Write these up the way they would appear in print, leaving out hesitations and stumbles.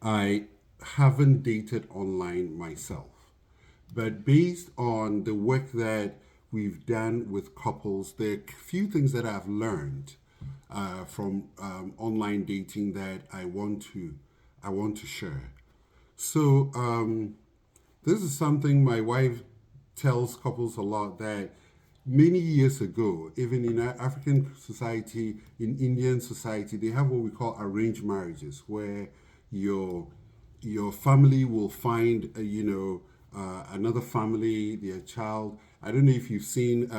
I haven't dated online myself, but based on the work that we've done with couples, there are a few things that I've learned from online dating that I want to share. So this is something my wife tells couples a lot, that many years ago, even in African society, in Indian society, they have what we call arranged marriages, where your your family will find, another family, their child. I don't know if you've seen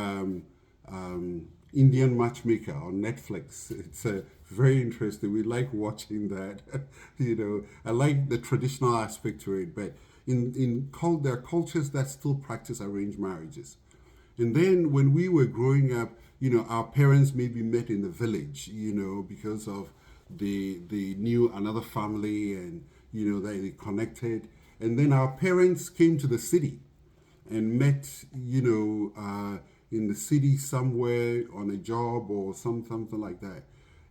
Indian Matchmaker on Netflix. It's very interesting. We like watching that. I like the traditional aspect to it, but there are cultures that still practice arranged marriages. And then when we were growing up, our parents maybe met in the village, because of they knew another family, and that they connected. And then our parents came to the city and met, in the city somewhere on a job or something like that.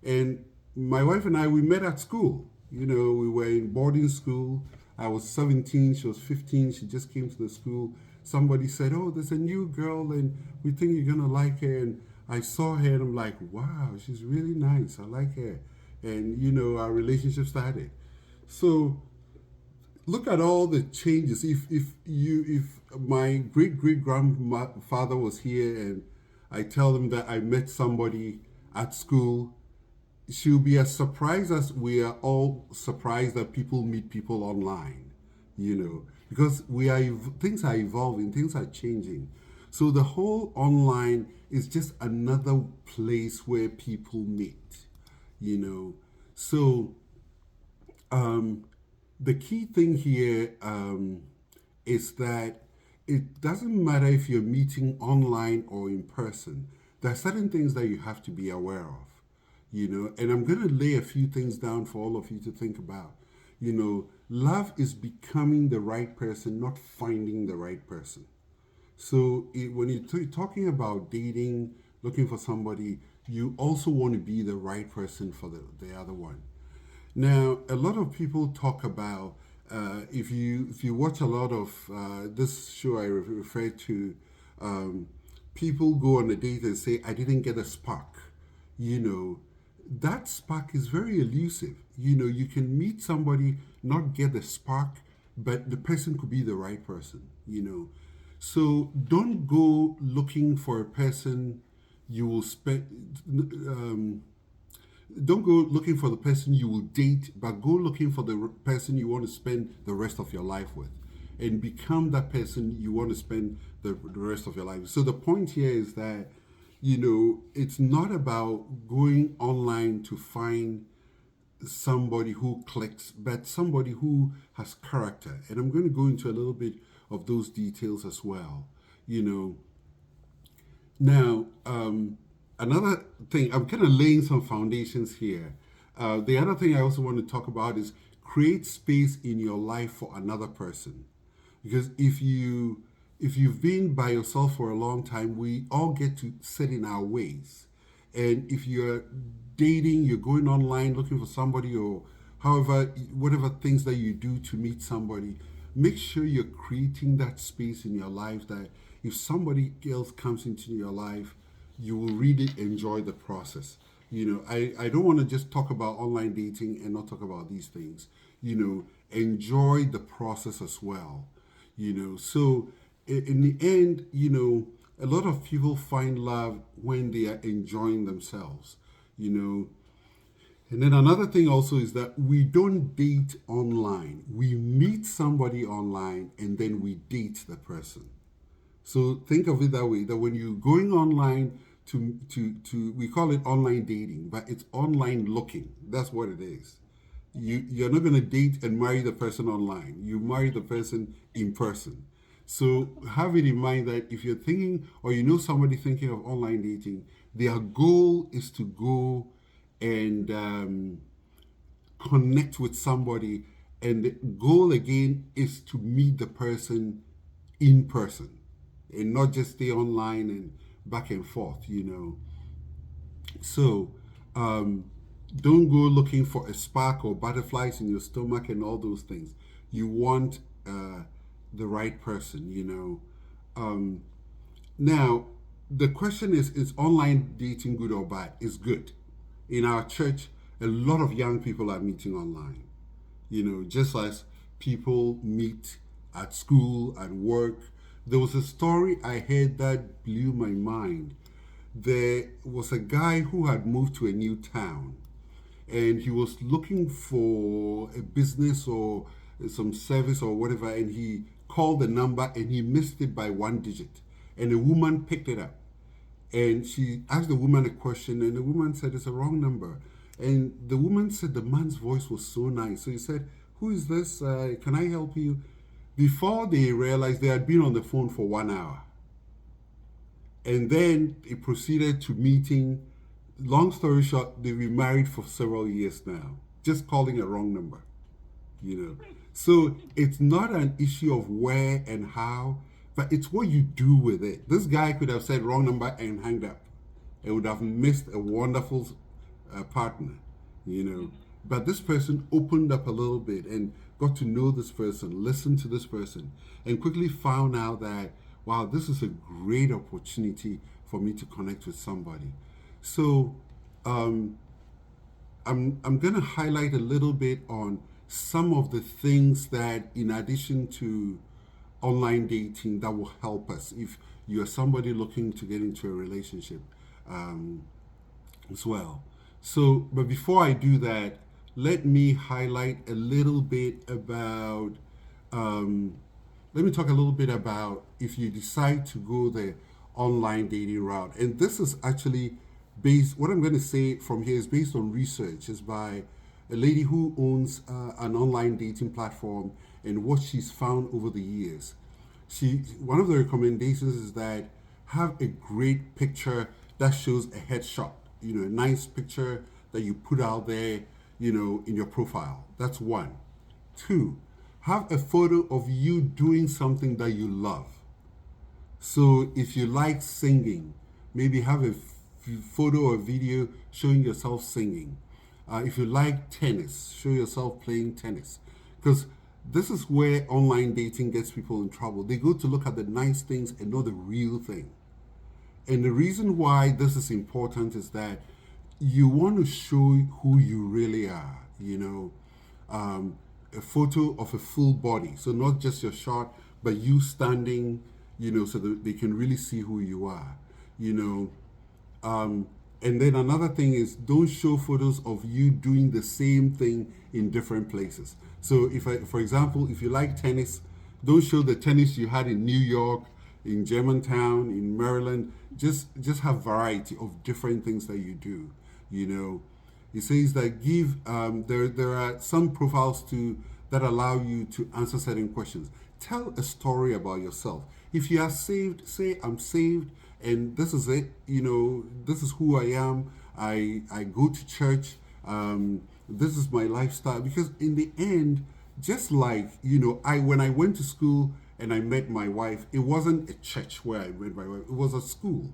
And my wife and I, we met at school. We were in boarding school. I was 17, she was 15. She just came to the school. Somebody said, "Oh, there's a new girl, and we think you're gonna like her." And I saw her, and I'm like, "Wow, she's really nice. I like her." And our relationship started. So look at all the changes. If my great grandfather was here and I tell them that I met somebody at school, she'll be as surprised as we are all surprised that people meet people online, because things are evolving, things are changing. So the whole online is just another place where people meet, you know. So um, the key thing here is that it doesn't matter if you're meeting online or in person. There are certain things that you have to be aware of, and I'm going to lay a few things down for all of you to think about. Love is becoming the right person, not finding the right person. So when you're talking about dating, looking for somebody, you also want to be the right person for the other one. Now, a lot of people talk about, if you watch a lot of this show I refer to, um, people go on a date and say, "I didn't get a spark." You know, that spark is very elusive. You can meet somebody, not get the spark, but the person could be the right person. So don't go looking for a person you will spend. Don't go looking for the person you will date, but go looking for the person you want to spend the rest of your life with, and become that person you want to spend the rest of your life. So the point here is that it's not about going online to find somebody who clicks, but somebody who has character. And I'm going to go into a little bit of those details as well. You know, now, another thing, I'm kind of laying some foundations here. The other thing I also want to talk about is create space in your life for another person. Because if you've been by yourself for a long time, we all get to sit in our ways. And if you're dating, you're going online looking for somebody, or however, whatever things that you do to meet somebody, make sure you're creating that space in your life that if somebody else comes into your life, you will really enjoy the process. I don't want to just talk about online dating and not talk about these things. Enjoy the process as well. So in the end, a lot of people find love when they are enjoying themselves, you know. And then another thing also is that we don't date online. We meet somebody online and then we date the person. So think of it that way, that when you're going online to we call it online dating, but it's online looking. That's what it is. You're not going to date and marry the person online. You marry the person in person. So have it in mind that if you're thinking, or somebody thinking of online dating, their goal is to go and connect with somebody, and the goal again is to meet the person in person, and not just stay online and back and forth. So um, Don't go looking for a spark or butterflies in your stomach and all those things. You want the right person, you know. Now, the question is online dating good or bad? It's good. In our church, a lot of young people are meeting online, you know, just as people meet at school, at work. There was a story I heard that blew my mind. There was a guy who had moved to a new town and he was looking for a business or some service or whatever, and he called the number and he missed it by one digit, and a woman picked it up and she asked the woman a question, and the woman said it's a wrong number, and the woman said the man's voice was so nice, so he said, who is this, can I help you? Before they realized, they had been on the phone for 1 hour, and then it proceeded to meeting. Long story short, they've been married for several years now, just calling a wrong number, you know. So it's not an issue of where and how, but it's what you do with it. This guy could have said wrong number and hanged up and would have missed a wonderful partner, you know. But this person opened up a little bit and got to know this person, listened to this person, and quickly found out that, wow, this is a great opportunity for me to connect with somebody. So I'm going to highlight a little bit on some of the things that, in addition to online dating, that will help us if you're somebody looking to get into a relationship um, as well. So, but before I do that, let me highlight a little bit about, um, let me talk a little bit about if you decide to go the online dating route. And this is actually based, what I'm going to say from here is based on research. It's by a lady who owns an online dating platform and what she's found over the years. One of the recommendations is that have a great picture that shows a headshot, you know, a nice picture that you put out there, you know, in your profile. That's one. Two, have a photo of you doing something that you love. So if you like singing, maybe have a photo or video showing yourself singing. If you like tennis, show yourself playing tennis. Because this is where online dating gets people in trouble. They go to look at the nice things and not the real thing. And the reason why this is important is that you want to show who you really are, you know. A photo of a full body, so not just your shot, but you standing, you know, so that they can really see who you are, you know. And then another thing is don't show photos of you doing the same thing in different places. So for example, if you like tennis, don't show the tennis you had in New York, in Germantown, in Maryland. Just have variety of different things that you do. You know, it says that there are some profiles that allow you to answer certain questions. Tell a story about yourself. If you are saved, say I'm saved and this is it, you know, this is who I am. I go to church. This is my lifestyle. Because in the end, just like, you know, when I went to school and I met my wife, it wasn't a church where I met my wife, it was a school.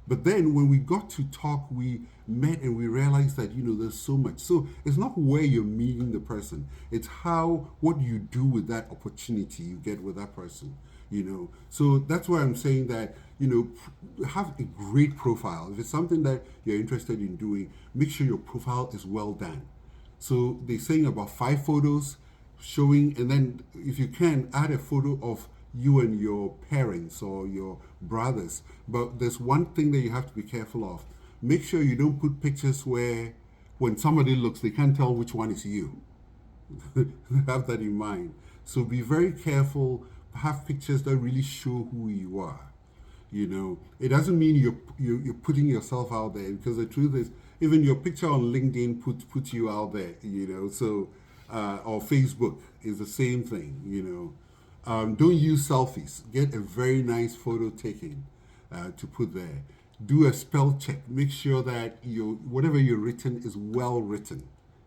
But then when we got to talk, we met and we realized that, you know, there's so much. So it's not where you're meeting the person. It's what you do with that opportunity you get with that person, you know. So that's why I'm saying that, you know, have a great profile. If it's something that you're interested in doing, make sure your profile is well done. So they're saying about 5 photos showing, and then if you can, add a photo of you and your parents or your brothers. But there's one thing that you have to be careful of. Make sure you don't put pictures where when somebody looks, they can't tell which one is you. Have that in mind. So be very careful. Have pictures that really show who you are. You know, it doesn't mean you're putting yourself out there, because the truth is, even your picture on LinkedIn puts you out there. You know, so or Facebook is the same thing. You know. Don't use selfies. Get a very nice photo taken to put there. Do a spell check. Make sure that whatever you've written is well written.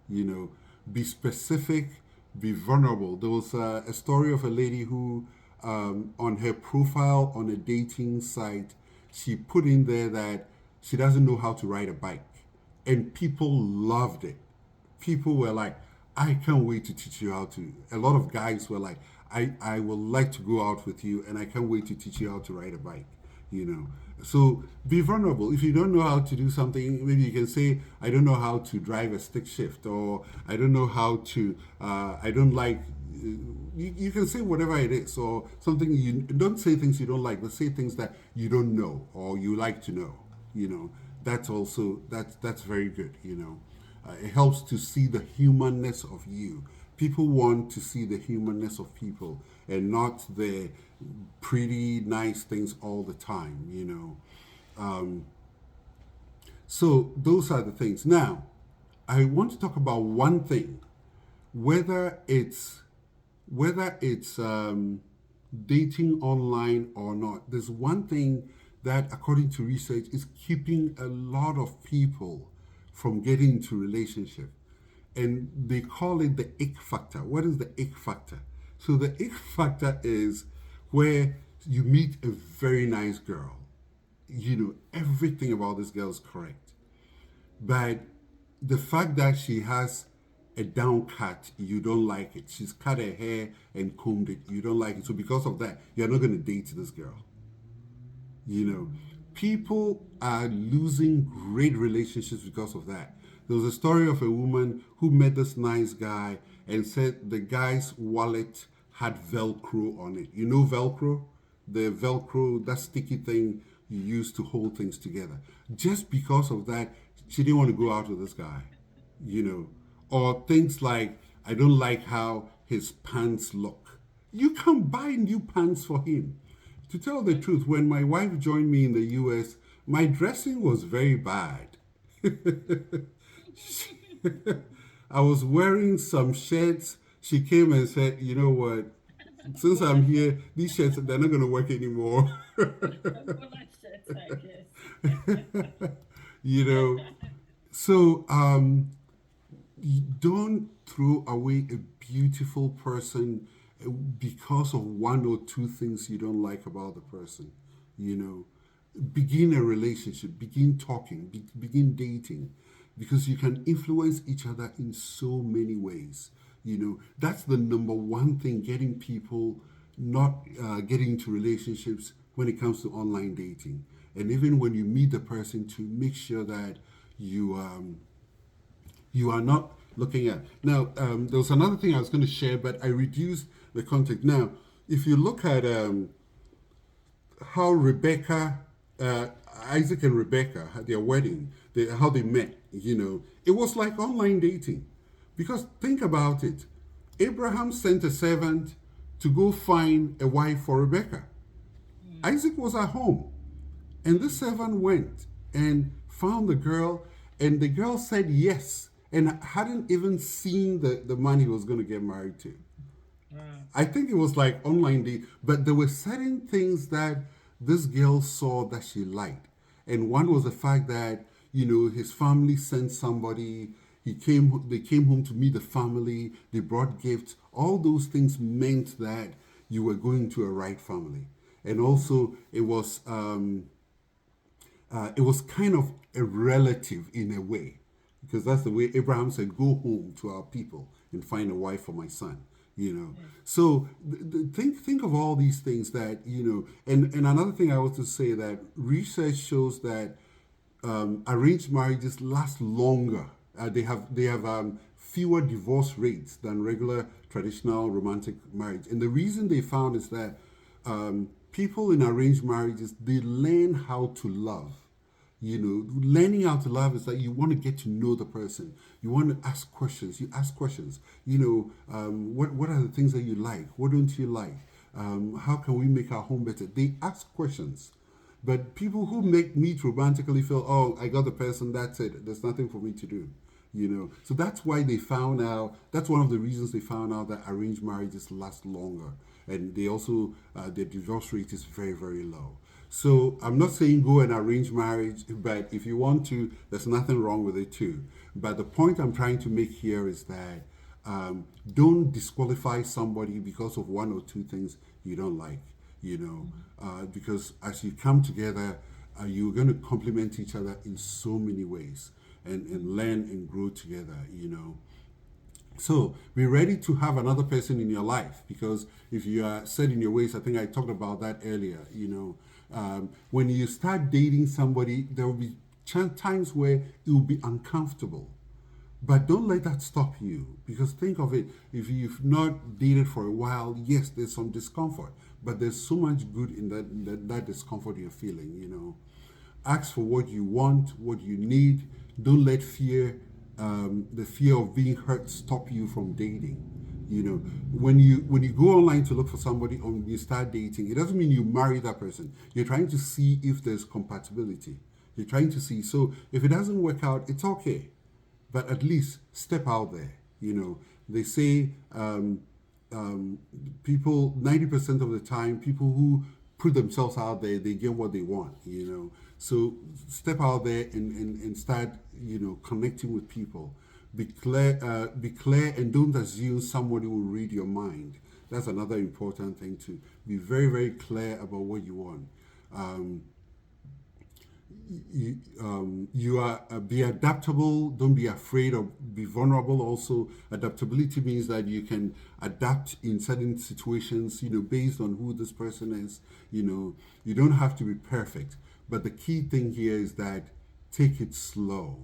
You know, be specific, be vulnerable. There was a story of a lady who, on her profile on a dating site, she put in there that she doesn't know how to ride a bike. and people loved it. People were like, I can't wait to teach you how to. A lot of guys were like, I would like to go out with you and I can't wait to teach you how to ride a bike, you know. So be vulnerable. If you don't know how to do something, maybe you can say, I don't know how to drive a stick shift, or I don't know how to, I don't like, you can say whatever it is, or something. You don't say things you don't like, but say things that you don't know or you like to know, you know. That's also, that's very good, you know. It helps to see the humanness of you. People want to see the humanness of people and not the pretty nice things all the time, you know. So those are the things. Now, I want to talk about one thing, whether it's dating online or not. There's one thing that, according to research, is keeping a lot of people from getting into relationship, and they call it the ick factor. What is the ick factor? So the ick factor is where you meet a very nice girl. You know, everything about this girl is correct, but the fact that she has a down cut, you don't like it. She's cut her hair and combed it, you don't like it. So because of that, you're not going to date this girl. You know, people are losing great relationships because of that. There was a story of a woman who met this nice guy and said the guy's wallet had Velcro on it. You know Velcro? The Velcro, that sticky thing you use to hold things together. Just because of that, she didn't want to go out with this guy, you know. Or things like, I don't like how his pants look. You can buy new pants for him. To tell the truth, when my wife joined me in the US, my dressing was very bad. I was wearing some shirts. She came and said, you know what? Since I'm here, these shirts, they're not going to work anymore. You know, so you don't throw away a beautiful person because of one or two things you don't like about the person. You know, begin a relationship, begin talking, begin dating, because you can influence each other in so many ways. You know, that's the number one thing getting people not getting into relationships when it comes to online dating. And even when you meet the person, to make sure that you you are not looking at. Now, there was another thing I was going to share, but I reduced the context. Now, if you look at how Rebecca, Isaac and Rebecca had their wedding, how they met, you know, it was like online dating. Because think about it. Abraham sent a servant to go find a wife for Rebecca. Isaac was at home, and the servant went and found the girl, and the girl said yes, and hadn't even seen the man he was going to get married to. I think it was like online date, but there were certain things that this girl saw that she liked. And one was the fact that, you know, his family sent somebody, they came home to meet the family, they brought gifts. All those things meant that you were going to a right family. And also it was kind of a relative in a way, because that's the way Abraham said, go home to our people and find a wife for my son. You know, so think of all these things that, you know, and another thing I want to say, that research shows that arranged marriages last longer. They have fewer divorce rates than regular traditional romantic marriage, and the reason they found is that people in arranged marriages, they learn how to love. You know, learning how to love is that you want to get to know the person. You want to ask questions. You ask questions. You know, what are the things that you like? What don't you like? How can we make our home better? They ask questions. But people who meet romantically feel, oh, I got the person, that's it. There's nothing for me to do. You know, so that's why they found out. That's one of the reasons they found out that arranged marriages last longer, and they also their divorce rate is very, very low. So I'm not saying go and arrange marriage, but if you want to, there's nothing wrong with it too. But the point I'm trying to make here is that don't disqualify somebody because of one or two things you don't like, you know, because as you come together, you're going to complement each other in so many ways. and learn and grow together, So be ready to have another person in your life, because if you are set in your ways, I think I talked about that earlier. When you start dating somebody, there will be times where it will be uncomfortable. But don't let that stop you, because think of it, if you've not dated for a while, yes, there's some discomfort, but there's so much good in that discomfort you're feeling. Ask for what you want, what you need. Don't let the fear of being hurt stop you from dating. When you go online to look for somebody or you start dating, it doesn't mean you marry that person. You're trying to see if there's compatibility. You're trying to see. So if it doesn't work out, it's okay, but at least step out there. They say people 90% of the time, people who put themselves out there, they get what they want. So step out there and start connecting with people. Be clear, and don't assume somebody will read your mind. That's another important thing, to be very, very clear about what you want. Be adaptable. Don't be afraid, or be vulnerable. Also, adaptability means that you can adapt in certain situations, based on who this person is. You don't have to be perfect, but the key thing here is that take it slow,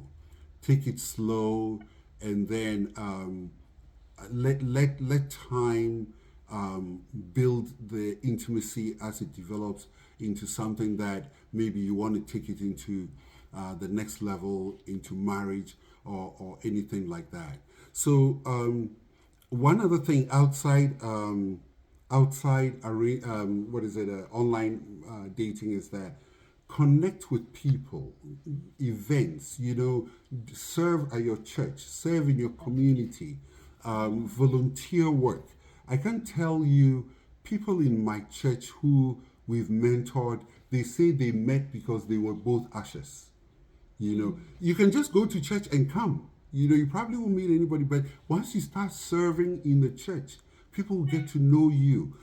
and then let time build the intimacy as it develops into something that maybe you want to take it into the next level, into marriage or anything like that. So one other thing outside online dating is that connect with people, events, serve at your church, serve in your community, volunteer work. I can tell you, people in my church who we've mentored, they say they met because they were both ushers. You can just go to church and come. You probably won't meet anybody, but once you start serving in the church, people will get to know you.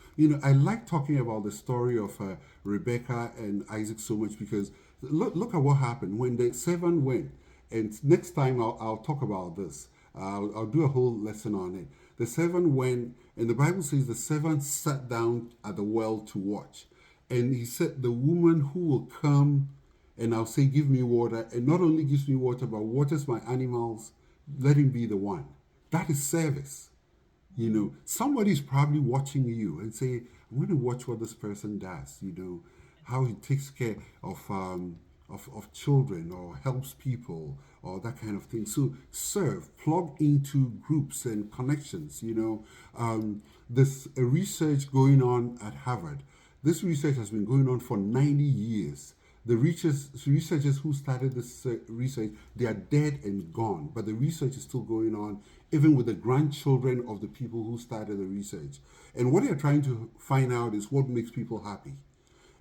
I like talking about the story of Rebecca and Isaac so much, because look at what happened when the servant went. And next time I'll talk about this. I'll do a whole lesson on it. The servant went, and the Bible says the servant sat down at the well to watch. And he said, the woman who will come and I'll say, give me water, and not only gives me water, but waters my animals, let him be the one. That is service. Somebody's probably watching you and say, I'm going to watch what this person does, how he takes care of children or helps people or that kind of thing. So serve, plug into groups and connections. There's a research going on at Harvard. This research has been going on for 90 years. The researchers who started this research, they are dead and gone, but the research is still going on, even with the grandchildren of the people who started the research. And what they're trying to find out is what makes people happy.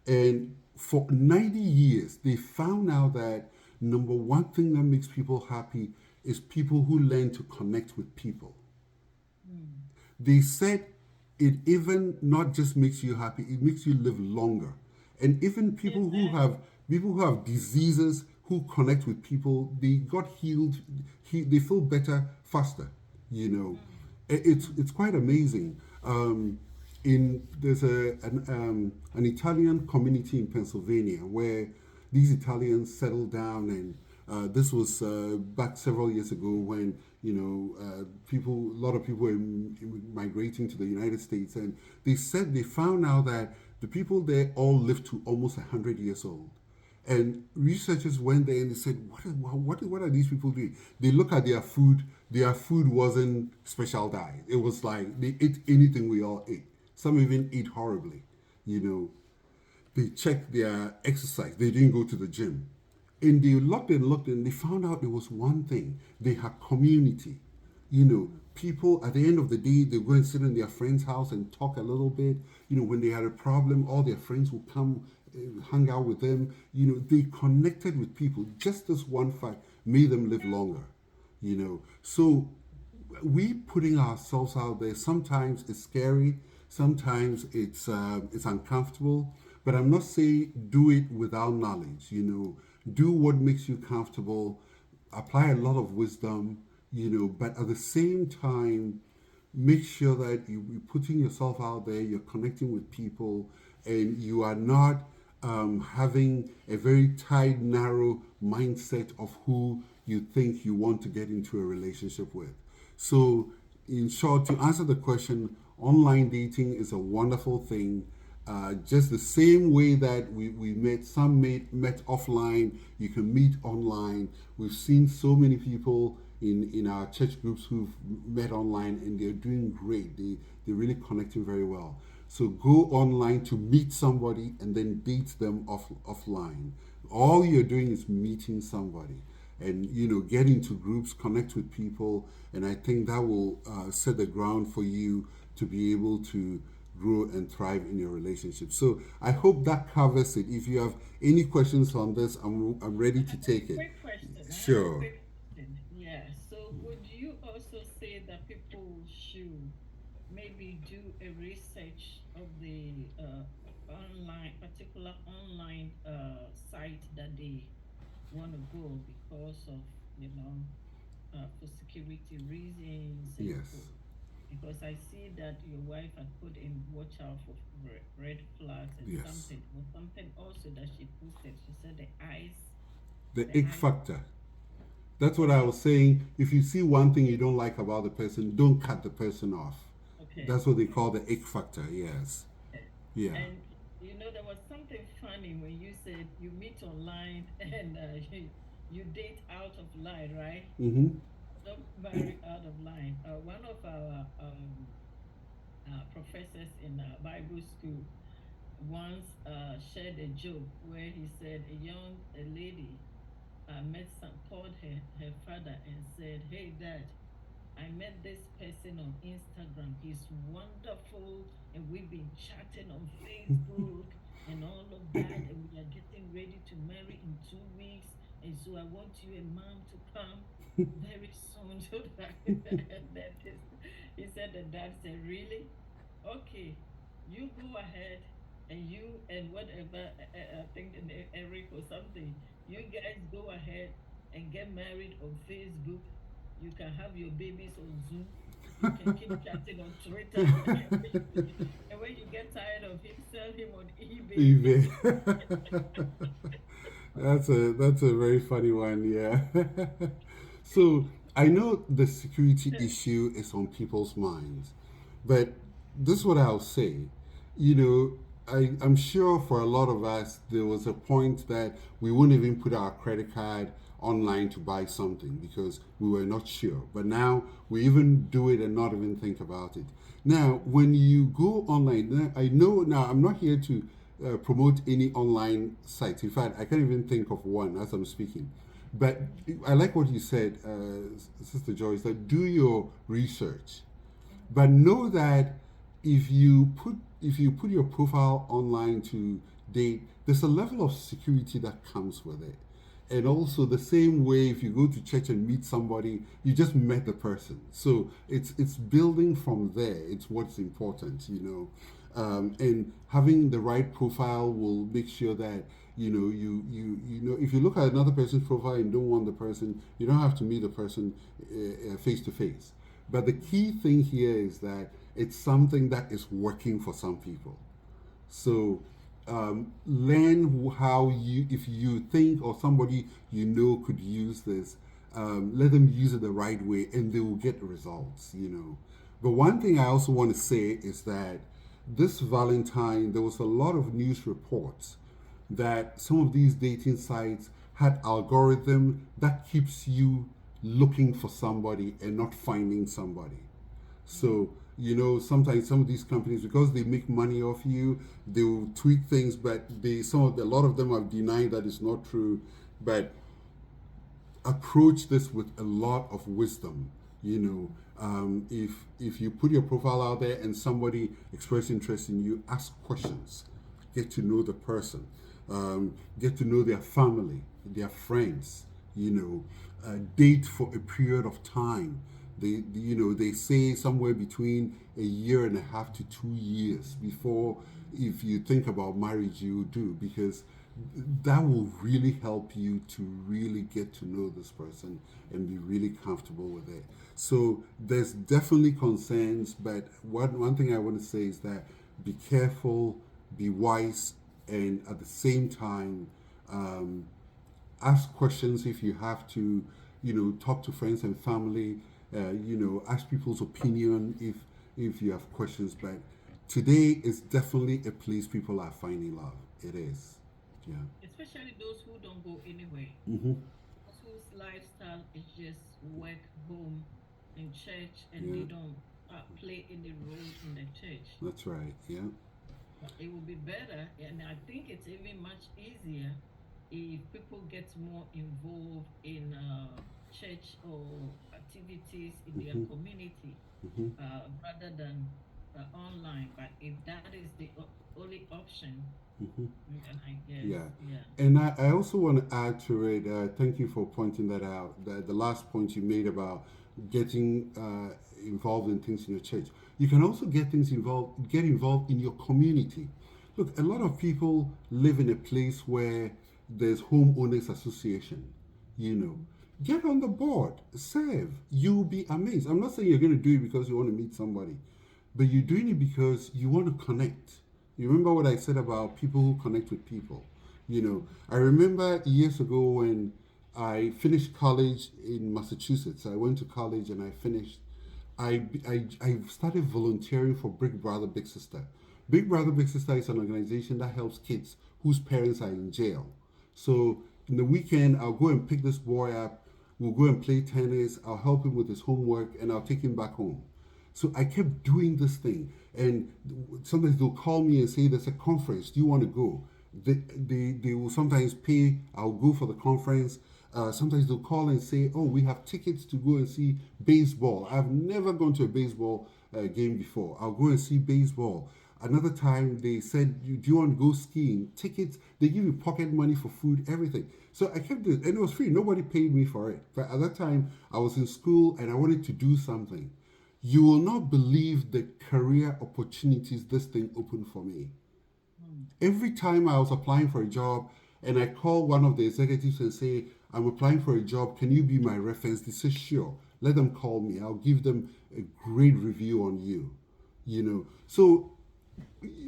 And for 90 years, they found out that number one thing that makes people happy is people who learn to connect with people. They said it even not just makes you happy, it makes you live longer. And even people who have diseases, who connect with people, they got healed. They feel better faster. It's quite amazing. There's an Italian community in Pennsylvania where these Italians settled down, and this was back several years ago when a lot of people were migrating to the United States, and they said they found out that the people there all lived to almost 100 years old. And researchers went there and they said, what are these people doing? They look at their food. Their food wasn't special diet. It was like they ate anything we all ate. Some even ate horribly. They checked their exercise. They didn't go to the gym. And they looked and they found out there was one thing. They had community. People at the end of the day, they go and sit in their friend's house and talk a little bit. When they had a problem, all their friends would come, hang out with them. They connected with people. Just this one fact made them live longer. So we putting ourselves out there, sometimes it's scary, sometimes it's uncomfortable, but I'm not saying do it without knowledge. Do what makes you comfortable. apply a lot of wisdom, but at the same time, make sure that you're putting yourself out there, you're connecting with people, and you are not having a very tight, narrow mindset of who you think you want to get into a relationship with. So, in short, to answer the question, online dating is a wonderful thing. Just the same way that we met, met offline, you can meet online. We've seen so many people in our church groups who've met online and they're doing great. They're really connecting very well. So go online to meet somebody and then date them offline. All you're doing is meeting somebody and get into groups, connect with people, and I think that will set the ground for you to be able to grow and thrive in your relationship. So I hope that covers it. If you have any questions on this, I'm ready to take it. Quick question. I have a Sure. quick question. Yeah. So would you also say that people should maybe do a research of the online, particular online site that they want to go because of, you know, for security reasons and for Yes. because I see that your wife had put in watch out for red flags and Yes. something also that she posted. She said The the ick eyes. factor. That's what I Okay, was saying. If you see one thing you don't like about the person, don't cut the person off. okay, That's what they okay. call the ick factor. Yes. Okay. Yeah. And you know, there was something funny when you said you meet online and you date out of line, right? Mm-hmm. Don't marry out of line. One of our professors in Bible school once shared a joke where he said a lady met some called her father and said, "Hey, Dad, I met this person on Instagram. He's wonderful, and we've been chatting on Facebook and all of that, and we are getting ready to marry in 2 weeks. And so I want you and mom to come very soon." So that and then he said, the dad said, "Really? Okay, you go ahead and you and whatever I think the name Eric or something. You guys go ahead and get married on Facebook. You can have your babies on Zoom. You can keep chatting on Twitter. And when you get tired of him, sell him on eBay." eBay. That's a very funny one. Yeah. So I know the security issue is on people's minds, but this is what I'll say. You know, I'm sure for a lot of us, there was a point that we wouldn't even put our credit card online to buy something because we were not sure. But now we even do it and not even think about it. Now, when you go online, I know now I'm not here to promote any online sites. In fact, I can't even think of one as I'm speaking. But I like what you said, Sister Joyce, that do your research. Mhm. But know that if you put your profile online to date, there's a level of security that comes with it. And also the same way if you go to church and meet somebody, you just met the person. So it's building from there. It's what's important. And having the right profile will make sure that if you look at another person's profile and don't want the person, you don't have to meet the person face to face. But the key thing here is that it's something that is working for some people. So learn how if you think or somebody could use this, let them use it the right way and they will get results. But one thing I also want to say is that this Valentine, there was a lot of news reports that some of these dating sites had algorithm that keeps you looking for somebody and not finding somebody. Mm. So, sometimes some of these companies, because they make money off you, they will tweak things, but a lot of them have denied that it's not true. But approach this with a lot of wisdom. If you put your profile out there and somebody expresses interest in you, ask questions, get to know the person, get to know their family, their friends. Date for a period of time. They say somewhere between a year and a half to 2 years before, if you think about marriage, you do, because that will really help you to really get to know this person and be really comfortable with it. So there's definitely concerns, but one thing I want to say is that be careful, be wise, and at the same time, um, ask questions if you have to, talk to friends and family, ask people's opinion if you have questions. But today is definitely a place people are finding love. It is. Yeah. Especially those who don't go anywhere, Mm-hmm. those whose lifestyle is just work, home, and church, and they Yeah. don't play any role in the church. That's right. Yeah. But it will be better, and I think it's even much easier if people get more involved in church or activities in their Mm-hmm. community Mm-hmm. rather than online. But if that is the only option, Mm-hmm. and I guess, Yeah. yeah. And I also want to add to it, thank you for pointing that out. The last point you made about getting involved in things in your church. You can also get involved in your community. Look, a lot of people live in a place where there's homeowners association. You know, get on the board, serve. You'll be amazed. I'm not saying you're going to do it because you want to meet somebody, but you're doing it because you want to connect. You remember what I said about people who connect with people? I remember years ago when I finished college in Massachusetts. I went to college and I finished. I started volunteering for Big Brother Big Sister. Big Brother Big Sister is an organization that helps kids whose parents are in jail. So in the weekend, I'll go and pick this boy up. We'll go and play tennis. I'll help him with his homework and I'll take him back home. So I kept doing this thing. And sometimes they'll call me and say, there's a conference. Do you want to go? They will sometimes pay. I'll go for the conference. Sometimes they'll call and say, oh, we have tickets to go and see baseball. I've never gone to a baseball game before. I'll go and see baseball. Another time they said, do you want to go skiing? Tickets, they give you pocket money for food, everything. So I kept this, and it was free. Nobody paid me for it. But at that time, I was in school and I wanted to do something. You will not believe the career opportunities this thing opened for me. Mm. Every time I was applying for a job and I call one of the executives and say, I'm applying for a job, can you be my reference? They say, sure, let them call me. I'll give them a great review on you. So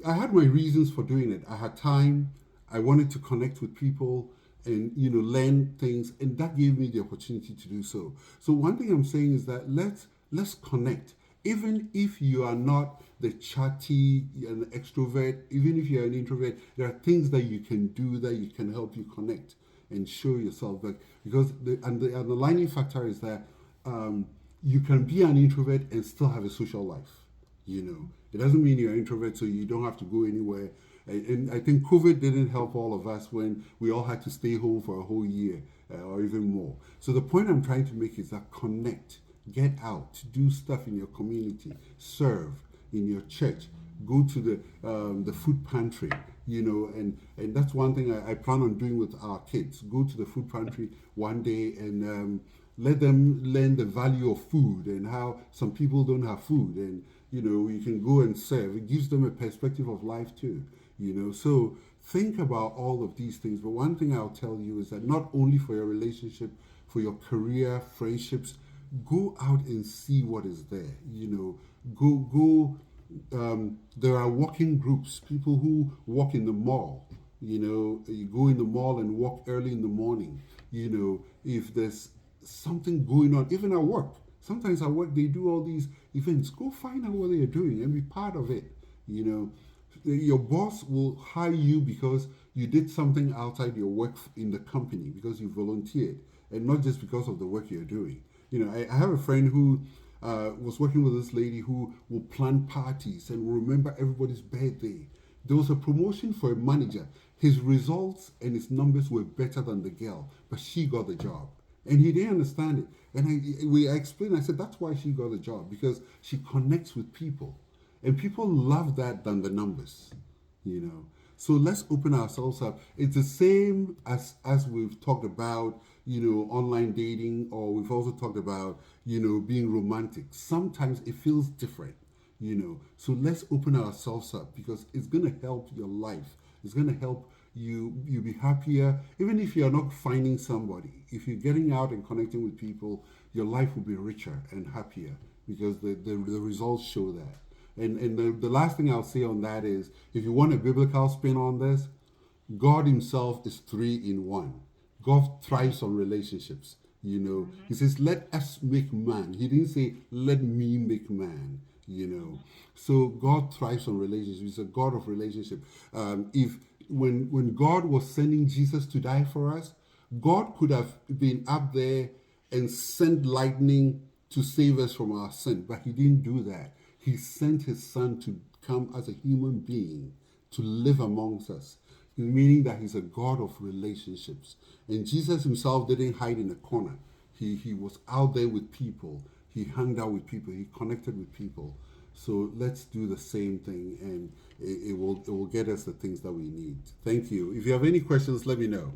I had my reasons for doing it. I had time. I wanted to connect with people and learn things, and that gave me the opportunity to do so. So one thing I'm saying is that let's connect. Even if you are not the chatty and extrovert, even if you're an introvert, there are things that you can do that you can help you connect and show yourself. But because the underlining factor is that you can be an introvert and still have a social life. It doesn't mean you're an introvert, so you don't have to go anywhere. And I think COVID didn't help all of us when we all had to stay home for a whole year or even more. So the point I'm trying to make is that connect, get out, do stuff in your community, serve in your church, go to the food pantry, and that's one thing I plan on doing with our kids. Go to the food pantry one day and let them learn the value of food and how some people don't have food, and you can go and serve. It gives them a perspective of life too. So think about all of these things. But one thing I'll tell you is that not only for your relationship, for your career, friendships, go out and see what is there. Go. There are walking groups, people who walk in the mall. You go in the mall and walk early in the morning. If there's something going on, even at work. Sometimes at work they do all these events. Go find out what they're doing and be part of it. Your boss will hire you because you did something outside your work in the company, because you volunteered, and not just because of the work you're doing. I have a friend who was working with this lady who will plan parties and will remember everybody's birthday. There was a promotion for a manager. His results and his numbers were better than the girl, but she got the job. And he didn't understand it. And I explained, I said, that's why she got the job, because she connects with people. And people love that than the numbers. So let's open ourselves up. It's the same as we've talked about, online dating, or we've also talked about, being romantic. Sometimes it feels different. So let's open ourselves up, because it's going to help your life. It's going to help you'll be happier. Even if you're not finding somebody, if you're getting out and connecting with people, your life will be richer and happier because the results show that. And the last thing I'll say on that is, if you want a biblical spin on this, God Himself is three in one. God thrives on relationships. You know, He says, "Let us make man." He didn't say, "Let me make man." You know, so God thrives on relationships. He's a God of relationship. If when God was sending Jesus to die for us, God could have been up there and sent lightning to save us from our sin, but He didn't do that. He sent His Son to come as a human being to live amongst us, meaning that He's a God of relationships. And Jesus Himself didn't hide in a corner. He was out there with people. He hung out with people. He connected with people. So let's do the same thing, and it will get us the things that we need. Thank you. If you have any questions, let me know.